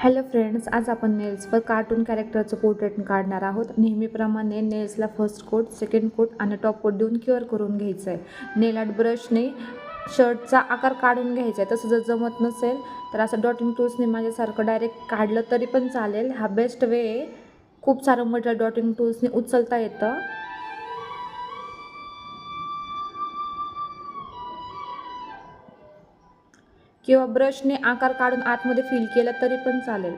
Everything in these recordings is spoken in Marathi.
हॅलो फ्रेंड्स, आज आपण नेल्सवर कार्टून कॅरेक्टरचं पोर्ट्रेट काढणार आहोत. नेहमीप्रमाणे नेल्सला फर्स्ट कोट, सेकंड कोट आणि टॉप कोट देऊन क्युअर करून घ्यायचं आहे. नेल आर्ट ब्रशने शर्टचा आकार काढून घ्यायचा आहे. तसं जर जमत नसेल तर असं डॉटिंग टूल्सने माझ्यासारखं डायरेक्ट काढलं तरी पण चालेल. हा बेस्ट वे आहे. खूप सारं मटेरियल डॉटिंग टूल्सने उचलता येतं. किंवा ब्रशने आकार काढून आतमध्ये फिल केला तरी पण चालेल.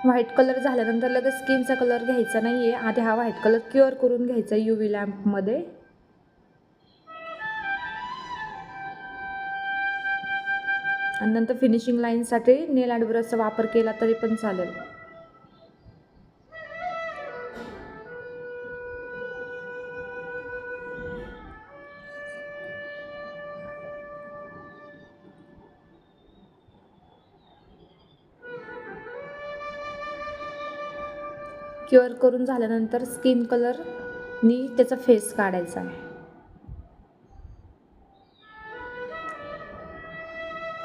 व्हाईट कलर झाल्यानंतर लगेच स्किनचा कलर घ्यायचा नाही आहे. आधी हा व्हाईट कलर क्युअर करून घ्यायचा UV लॅम्पमध्ये. आणि नंतर फिनिशिंग लाईनसाठी नेल आर्ट ब्रशचा वापर केला तरी पण चालेल. क्युअर करून झाल्यानंतर स्किन कलरनी त्याचा फेस काढायचा आहे.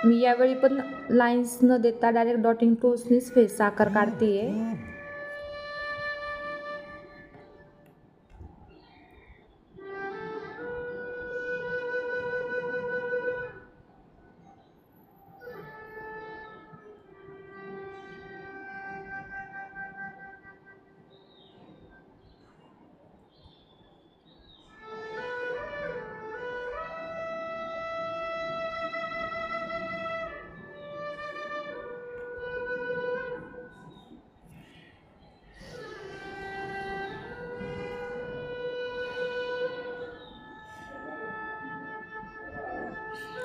मी यावेळी पण लाईन्स न देता डायरेक्ट डॉटिंग टूल्सनीच फेसचा आकार काढते आहे.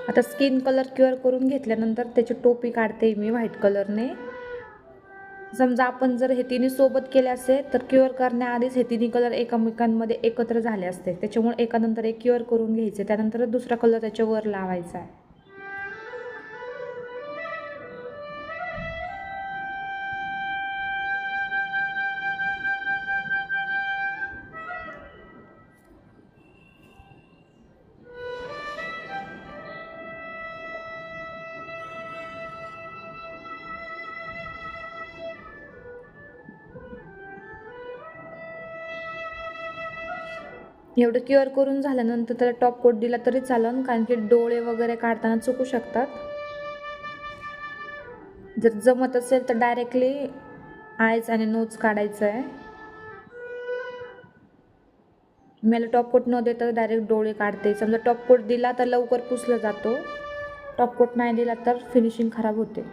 आता स्किन कलर क्युअर करून घेतल्यानंतर त्याची टोपी काढते मी व्हाईट कलरने. समजा आपण जर हे तिन्ही सोबत केले असेल तर क्युअर करण्याआधीच हे तिन्ही कलर एकमेकांमध्ये एकत्र झाले असते. त्याच्यामुळे एकानंतर एक क्युअर करून घ्यायचे, त्यानंतर दुसरा कलर त्याच्यावर लावायचा आहे. एवढं क्युअर करून झाल्यानंतर त्याला टॉप कोट दिला तरी चालेल, कारण की डोळे वगैरे काढताना चुकू शकतात. जर जमत असेल तर डायरेक्टली आयज आणि नोज काढायचं आहे. मला टॉप कोट न देता डायरेक्ट डोळे काढते. समजा टॉप कोट दिला तर लवकर पुसला जातो, टॉप कोट नाही दिला तर फिनिशिंग खराब होते.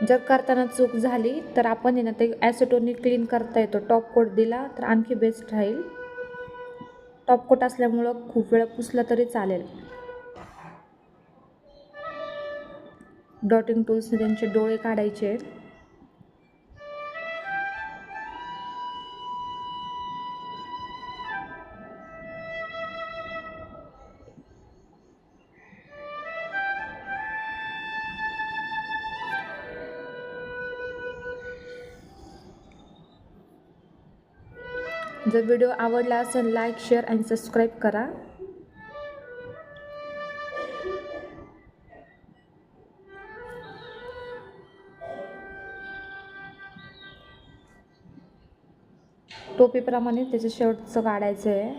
जर करताना चूक झाली तर आपण ना ते ॲसिटोनने क्लीन करता येतो. टॉप कोट दिला तर आणखी बेस्ट राहील. टॉप कोट असल्यामुळं खूप वेळा पुसला तरी चालेल. डॉटिंग टूल्सने त्यांचे डोळे काढायचे. जर व्हिडिओ आवडला असेल लाईक, शेअर आणि सबस्क्राईब करा. टोपीप्रमाणे त्याचं शर्टचं काढायचं आहे.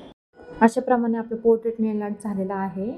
अशाप्रमाणे आपलं पोर्ट्रेट नेल आर्ट झालेलं आहे.